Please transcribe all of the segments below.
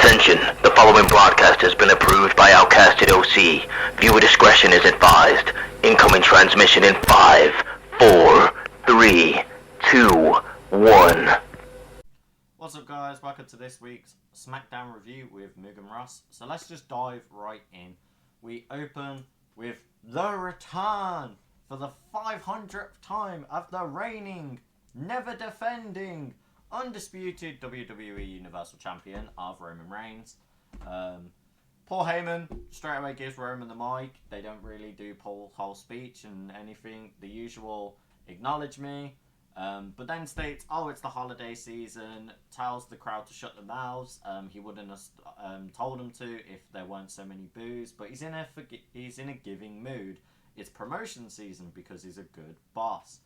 Attention, the following broadcast has been approved by OutcatsedOC. Viewer discretion is advised. Incoming transmission in 5, 4, 3, 2, 1. What's up guys, welcome to this week's Smackdown review with Mugen Ross. So let's just dive right in. We open with the return for the 500th time of the reigning, never defending, undisputed WWE Universal Champion of Roman Reigns. Paul Heyman straight away gives Roman the mic. They don't really do Paul's whole speech and anything. The usual acknowledge me. But then states, oh, it's the holiday season, tells the crowd to shut their mouths. He wouldn't have told them to if there weren't so many boos, but he's in a giving mood. It's promotion season because he's a good boss.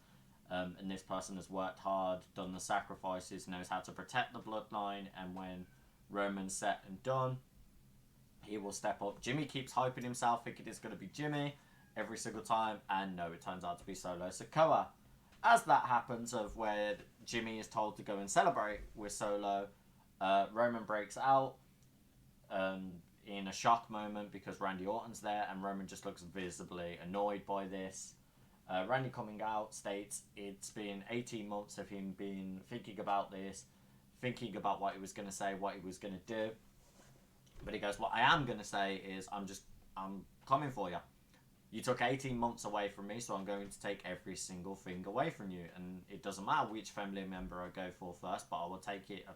And this person has worked hard, done the sacrifices, knows how to protect the bloodline, and when Roman's set and done, he will step up. Jimmy keeps hyping himself, thinking it's going to be Jimmy every single time, and no, it turns out to be Solo Sikoa. As that happens, of where Jimmy is told to go and celebrate with Solo, Roman breaks out in a shock moment because Randy Orton's there, and Roman just looks visibly annoyed by this. Randy coming out states it's been 18 months of him being thinking about this, thinking about what he was going to say, what he was going to do. But he goes, what I am going to say is I'm coming for you. You took 18 months away from me, so I'm going to take every single thing away from you. And it doesn't matter which family member I go for first, but I will take it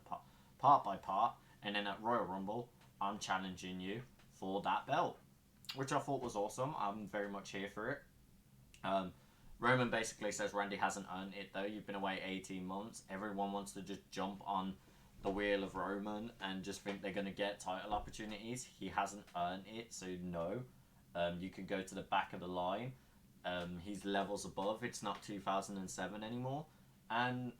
part by part. And then at Royal Rumble, I'm challenging you for that belt, which I thought was awesome. I'm very much here for it. Roman basically says Randy hasn't earned it though. You've been away 18 months. Everyone wants to just jump on the wheel of Roman and just think they're going to get title opportunities. He hasn't earned it, so no. You can go to the back of the line. He's levels above. It's not 2007 anymore. And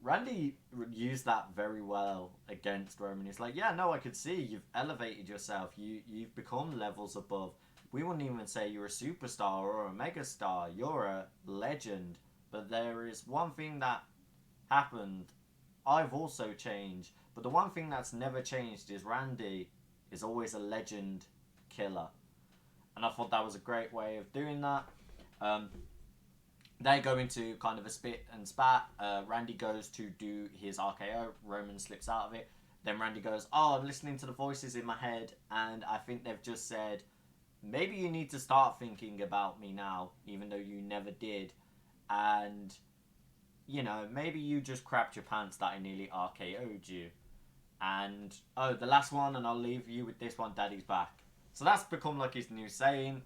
Randy used that very well against Roman. He's like, yeah, no, I could see you've elevated yourself. You've become levels above. We wouldn't even say you're a superstar or a megastar. You're a legend. But there is one thing that happened. I've also changed. But the one thing that's never changed is Randy is always a legend killer. And I thought that was a great way of doing that. They go into kind of a spit and spat. Randy goes to do his RKO. Roman slips out of it. Then Randy goes, oh, I'm listening to the voices in my head. And I think they've just said, maybe you need to start thinking about me now, even though you never did. And, you know, maybe you just crapped your pants that I nearly RKO'd you. And, oh, the last one, and I'll leave you with this one, Daddy's back. So that's become like his new saying.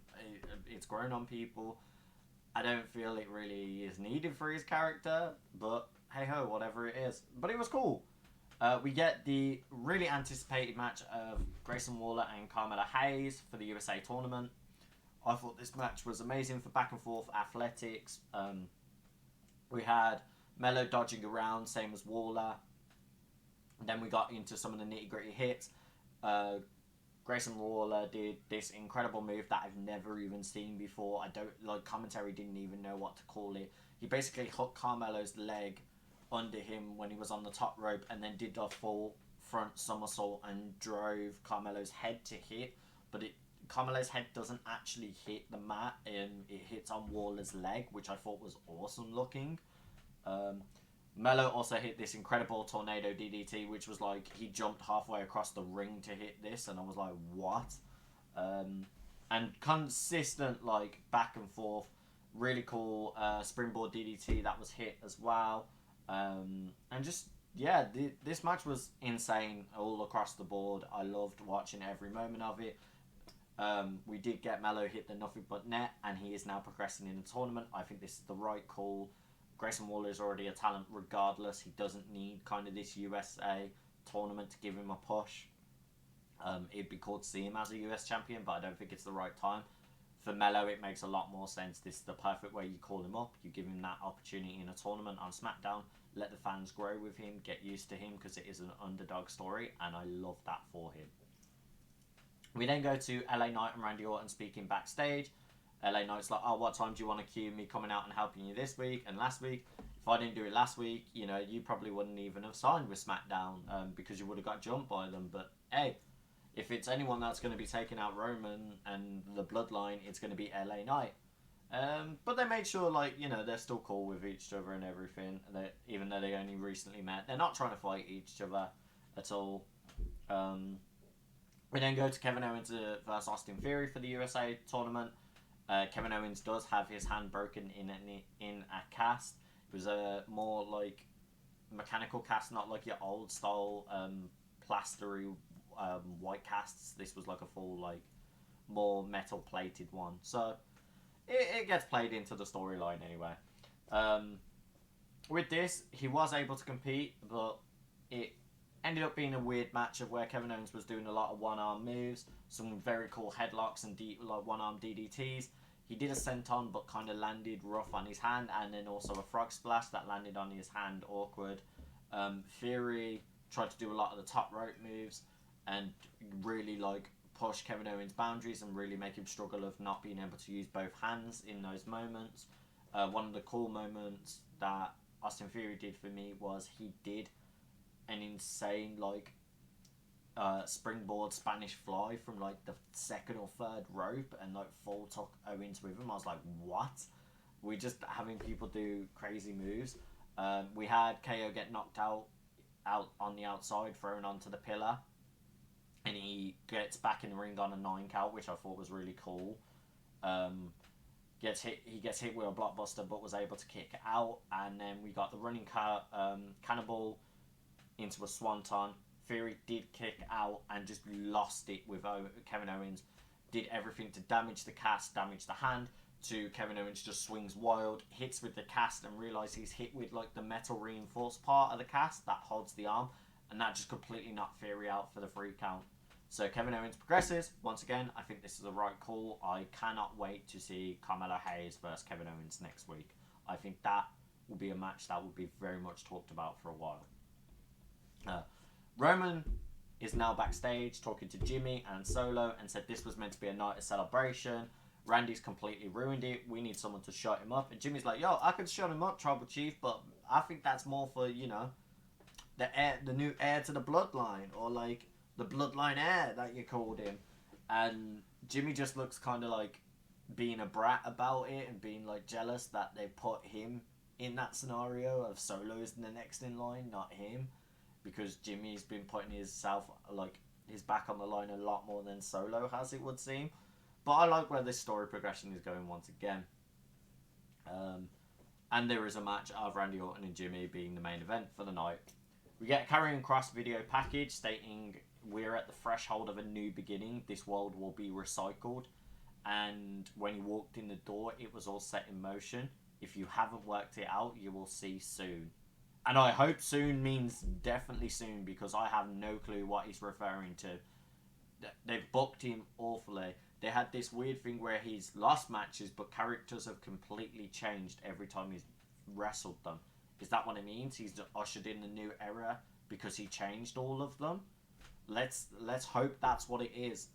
It's grown on people. I don't feel it really is needed for his character, but hey ho, whatever it is. But it was cool. We get the really anticipated match of Grayson Waller and Carmella Hayes for the USA tournament. I thought this match was amazing for back and forth athletics. We had Mello dodging around, same as Waller. And then we got into some of the nitty gritty hits. Grayson Waller did this incredible move that I've never even seen before. Commentary didn't even know what to call it. He basically hooked Carmelo's leg under him when he was on the top rope and then did a full front somersault and drove Carmelo's head to hit. But Carmelo's head doesn't actually hit the mat, and it hits on Waller's leg, which I thought was awesome looking. Mello also hit this incredible tornado DDT, which was like he jumped halfway across the ring to hit this, and I was like, what? And consistent like back and forth, really cool springboard DDT that was hit as well. And just yeah, this match was insane all across the board. I loved watching every moment of it. We did get Mello hit the nothing but net, and he is now progressing in the tournament. I think this is the right call. Grayson Waller is already a talent regardless. He doesn't need kind of this USA tournament to give him a push. It'd be cool to see him as a US champion, but I don't think it's the right time. For Mello, it makes a lot more sense. This is the perfect way you call him up. You give him that opportunity in a tournament on Smackdown. Let the fans grow with him, get used to him, because it is an underdog story, and I love that for him. We then go to LA Knight and Randy Orton speaking backstage. LA Knight's like, oh, what time do you want to cue me coming out and helping you this week and last week? If I didn't do it last week, you know, you probably wouldn't even have signed with SmackDown because you would have got jumped by them. But hey, if it's anyone that's going to be taking out Roman and the Bloodline, it's going to be LA Knight. But they made sure, like, you know, they're still cool with each other and everything. Even though they only recently met, they're not trying to fight each other at all. We then go to Kevin Owens versus Austin Theory for the USA tournament. Kevin Owens does have his hand broken in a cast. It was a more like mechanical cast, not like your old style plastery white casts. This was like a full, like, more metal plated one. So it gets played into the storyline anyway. With this, he was able to compete, but it ended up being a weird match of where Kevin Owens was doing a lot of one-arm moves, some very cool headlocks and like one-arm DDTs. He did a senton but kind of landed rough on his hand, and then also a frog splash that landed on his hand awkward. Theory tried to do a lot of the top rope moves and really like push Kevin Owens' boundaries and really make him struggle of not being able to use both hands in those moments. One of the cool moments that Austin Theory did for me was he did an insane like springboard Spanish fly from like the second or third rope and like full took Owens with him. I was like, what? We're just having people do crazy moves. We had KO get knocked out on the outside, thrown onto the pillar, and he gets back in the ring on a 9 count, which I thought was really cool. He gets hit with a blockbuster, but was able to kick out, and then we got the running cannonball into a swanton. Theory did kick out and just lost it with Kevin Owens. Did everything to damage the cast, damage the hand. To Kevin Owens just swings wild, hits with the cast, and realizes he's hit with like the metal reinforced part of the cast that holds the arm, and that just completely knocked Theory out for the 3 count. So Kevin Owens progresses. Once again, I think this is the right call. I cannot wait to see Carmelo Hayes versus Kevin Owens next week. I think that will be a match that will be very much talked about for a while. Roman is now backstage talking to Jimmy and Solo and said this was meant to be a night of celebration. Randy's completely ruined it. We need someone to shut him up. And Jimmy's like, yo, I could shut him up, Tribal Chief, but I think that's more for, you know, the new heir to the bloodline, or like the bloodline heir that you called him. And Jimmy just looks kind of like being a brat about it and being like jealous that they put him in that scenario of Solo's the next in line, not him, because Jimmy's been putting his back on the line a lot more than Solo has, it would seem. But I like where this story progression is going once again. And there is a match of Randy Orton and Jimmy being the main event for the night. We get a Karrion Kross video package stating we're at the threshold of a new beginning. This world will be recycled. And when he walked in the door, it was all set in motion. If you haven't worked it out, you will see soon. And I hope soon means definitely soon, because I have no clue what he's referring to. They've booked him awfully. They had this weird thing where he's lost matches, but characters have completely changed every time he's wrestled them. Is that what it means? He's ushered in a new era because he changed all of them? Let's hope that's what it is.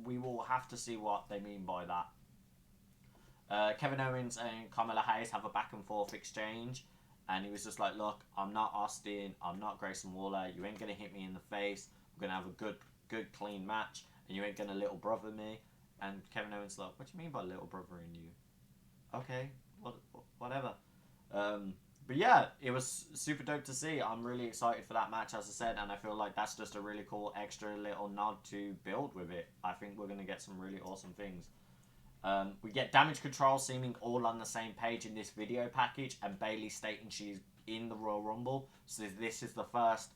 We will have to see what they mean by that. Kevin Owens and Carmelo Hayes have a back and forth exchange. And he was just like, look, I'm not Austin. I'm not Grayson Waller. You ain't going to hit me in the face. We're going to have a good, clean match. And you ain't going to little brother me. And Kevin Owens like, what do you mean by little brother in you? Okay, whatever. But yeah, it was super dope to see. I'm really excited for that match, as I said. And I feel like that's just a really cool extra little nod to build with it. I think we're going to get some really awesome things. We get Damage Control seeming all on the same page in this video package, and Bayley stating she's in the Royal Rumble. So this is the first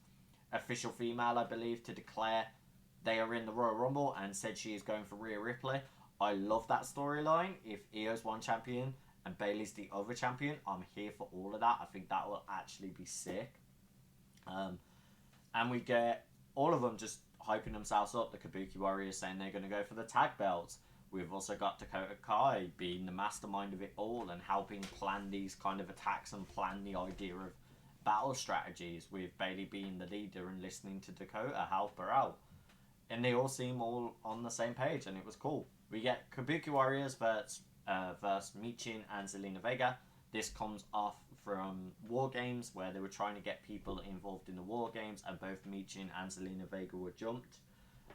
official female, I believe, to declare they are in the Royal Rumble, and said she is going for Rhea Ripley. I love that storyline. If Io's one champion and Bayley's the other champion, I'm here for all of that. I think that will actually be sick. And we get all of them just hyping themselves up. The Kabuki Warriors saying they're going to go for the tag belts. We've also got Dakota Kai being the mastermind of it all and helping plan these kind of attacks and plan the idea of battle strategies, with Bayley being the leader and listening to Dakota help her out. And they all seem all on the same page, and it was cool. We get Kabuki Warriors versus Michin and Zelina Vega. This comes off from War Games, where they were trying to get people involved in the War Games, and both Michin and Zelina Vega were jumped,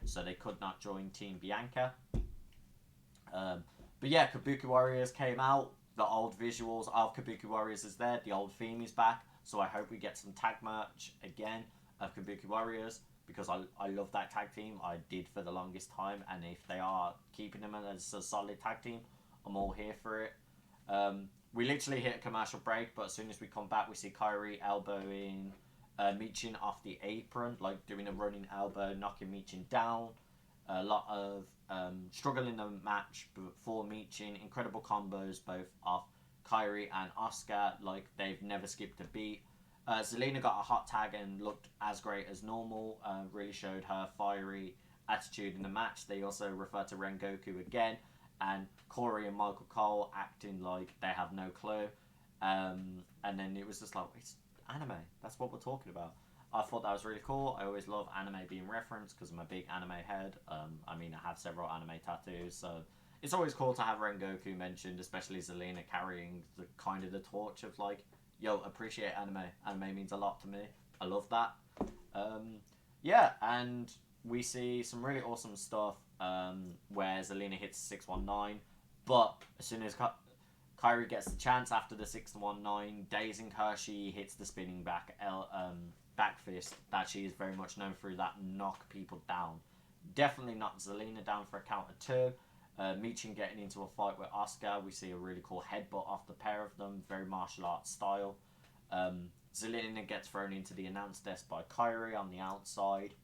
so they could not join Team Bianca. But yeah, Kabuki Warriors came out. The old visuals of Kabuki Warriors is there. The old theme is back. So I hope we get some tag merch again of Kabuki Warriors, because I love that tag team. I did for the longest time, and if they are keeping them as a solid tag team, I'm all here for it. We literally hit a commercial break, but as soon as we come back, we see Kairi elbowing Michin off the apron, like doing a running elbow, knocking Michin down. A lot of struggle in the match for Michin. Incredible combos both off Kairi and Asuka, like they've never skipped a beat. Zelina got a hot tag and looked as great as normal. Really showed her fiery attitude in the match. They also referred to Rengoku again, and Corey and Michael Cole acting like they have no clue. And then it was just like, it's anime. That's what we're talking about. I thought that was really cool. I always love anime being referenced because I'm a big anime head. I mean, I have several anime tattoos, so it's always cool to have Rengoku mentioned, especially Zelina carrying the kind of the torch of like, yo, appreciate anime. Anime means a lot to me. I love that. Yeah, and we see some really awesome stuff where Zelina hits 619, but as soon as Kairi gets the chance after the 619, dazing her, she hits the spinning back fist that she is very much known through, that knock people down. Definitely knocked Zelina down for a count of 2. Michin getting into a fight with Asuka. We see a really cool headbutt off the pair of them, very martial arts style. Zelina gets thrown into the announce desk by Kairi on the outside.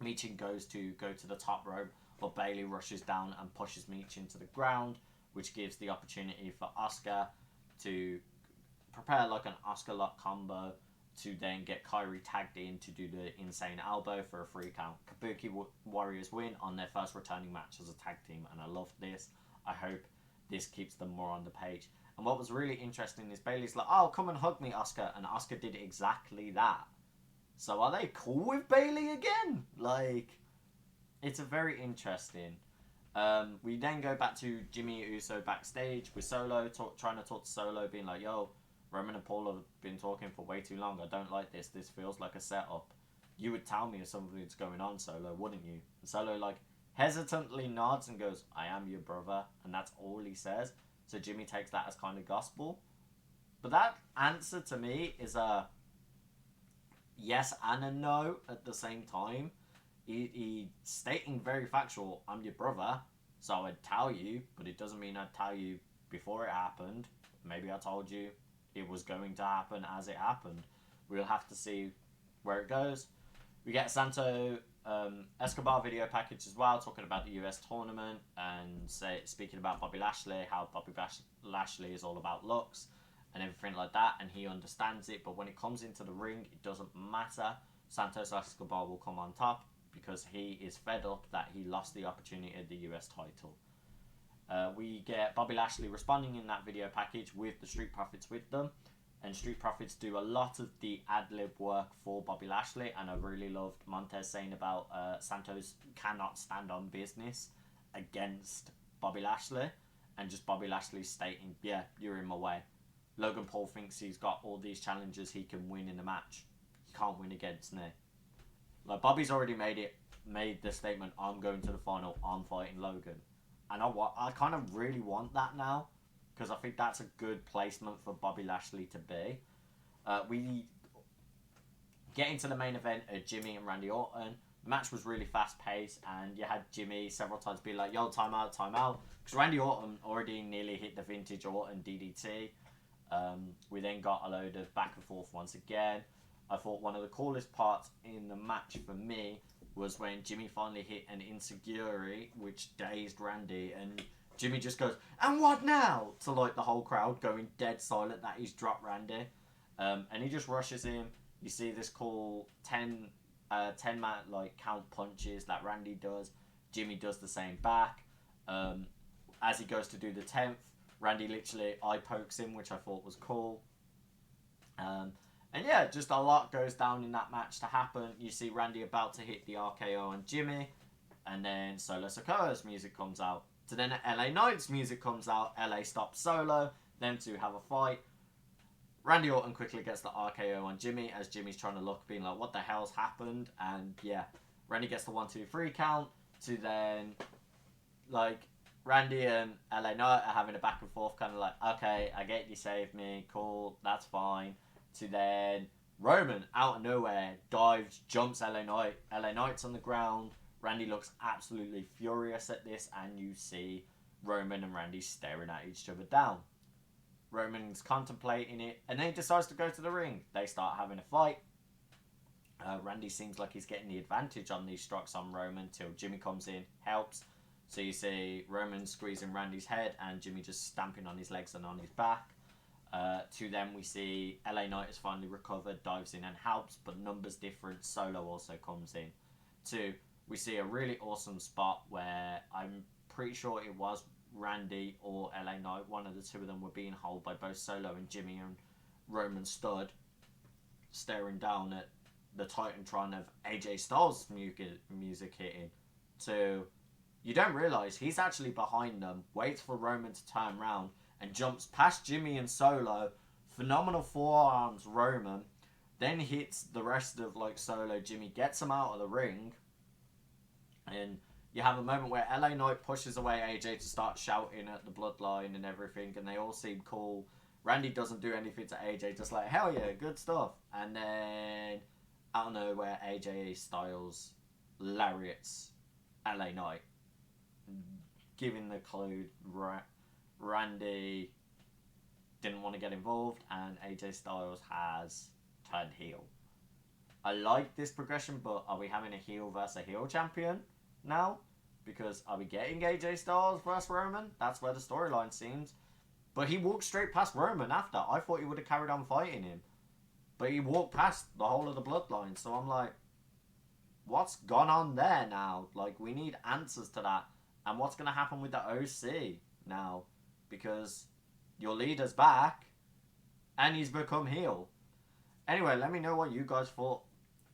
Michin goes to go to the top rope, but Bailey rushes down and pushes Michin to the ground, which gives the opportunity for Asuka to prepare like an Asuka lock combo to then get Kairi tagged in to do the insane elbow for a 3 count. Kabuki Warriors win on their first returning match as a tag team, and I love this. I hope this keeps them more on the page. And what was really interesting is Bailey's like, oh, come and hug me, Asuka, and Asuka did exactly that. So are they cool with Bailey again? Like, it's a very interesting. We then go back to Jimmy Uso backstage with Solo, trying to talk to Solo, being like, yo, Roman and Paul have been talking for way too long. I don't like this. This feels like a setup. You would tell me if something's going on, Solo, wouldn't you? And Solo, like, hesitantly nods and goes, I am your brother. And that's all he says. So Jimmy takes that as kind of gospel. But that answer to me is a yes and a no at the same time. He stating very factual, I'm your brother, so I'd tell you, but it doesn't mean I'd tell you before it happened. Maybe I told you it was going to happen as it happened. We'll have to see where it goes. We get Santo Escobar video package as well, talking about the US tournament and speaking about Bobby Lashley, how Bobby Lashley is all about looks and everything like that, and he understands it, but when it comes into the ring, it doesn't matter. Santos Escobar will come on top because he is fed up that he lost the opportunity at the US title. We get Bobby Lashley responding in that video package with the Street Profits with them, and Street Profits do a lot of the ad-lib work for Bobby Lashley, and I really loved Montez saying about Santos cannot stand on business against Bobby Lashley, and just Bobby Lashley stating, yeah, you're in my way. Logan Paul thinks he's got all these challenges he can win in the match. He can't win against me. Like, Bobby's already made the statement, I'm going to the final, I'm fighting Logan. And I kind of really want that now, because I think that's a good placement for Bobby Lashley to be. We get into the main event at Jimmy and Randy Orton. The match was really fast paced, and you had Jimmy several times be like, yo, time out, because Randy Orton already nearly hit the vintage Orton DDT. We then got a load of back and forth once again. I thought one of the coolest parts in the match for me was when Jimmy finally hit an insecurity, which dazed Randy, and Jimmy just goes, and what now? To like the whole crowd going dead silent that he's dropped Randy. And he just rushes him. You see this cool 10 man like count punches that Randy does. Jimmy does the same back. As he goes to do the 10th, Randy literally eye pokes him, which I thought was cool. And yeah, just a lot goes down in that match to happen. You see Randy about to hit the RKO on Jimmy, and then Solo Sikoa's music comes out. So then LA Knight's music comes out. LA stops Solo, them two have a fight. Randy Orton quickly gets the RKO on Jimmy as Jimmy's trying to look, being like, what the hell's happened? And yeah, Randy gets the 1, 2, 3 count to then, like, Randy and LA Knight are having a back and forth, kind of like, okay, I get you saved me, cool, that's fine. To then Roman, out of nowhere, dives, jumps LA Knight. LA Knight's on the ground. Randy looks absolutely furious at this, and you see Roman and Randy staring at each other down. Roman's contemplating it, and then he decides to go to the ring. They start having a fight. Randy seems like he's getting the advantage on these strikes on Roman till Jimmy comes in, helps. So you see Roman squeezing Randy's head and Jimmy just stamping on his legs and on his back. To them we see LA Knight has finally recovered, dives in and helps, but numbers different. Solo also comes in. To we see a really awesome spot where I'm pretty sure it was Randy or LA Knight, one of the two of them were being held by both Solo and Jimmy, and Roman stood staring down at the Titantron of AJ Styles music hitting. So you don't realise he's actually behind them, waits for Roman to turn around and jumps past Jimmy and Solo, phenomenal forearms Roman, then hits the rest of like Solo, Jimmy, gets him out of the ring, and you have a moment where LA Knight pushes away AJ to start shouting at the Bloodline and everything, and they all seem cool. Randy doesn't do anything to AJ, just like, hell yeah, good stuff. And then, I don't know where AJ Styles lariats LA Knight, giving the clue Randy didn't want to get involved, and AJ Styles has turned heel. I like this progression, but are we having a heel versus a heel champion now? Because are we getting AJ Styles versus Roman? That's where the storyline seems. But he walked straight past Roman after. I thought he would have carried on fighting him. But he walked past the whole of the Bloodline. So I'm like, what's gone on there now? Like, we need answers to that. And what's going to happen with the OC now? Because your leader's back and he's become heel. Anyway, let me know what you guys thought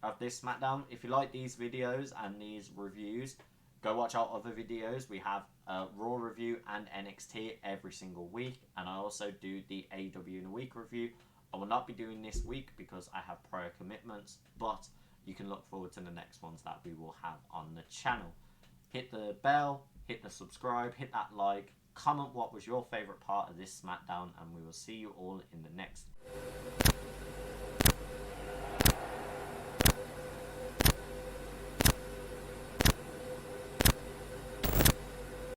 of this SmackDown. If you like these videos and these reviews, go watch our other videos. We have a Raw review and NXT every single week. And I also do the AEW in a week review. I will not be doing this week because I have prior commitments. But you can look forward to the next ones that we will have on the channel. Hit the bell, hit the subscribe, hit that like. Comment what was your favourite part of this SmackDown, and we will see you all in the next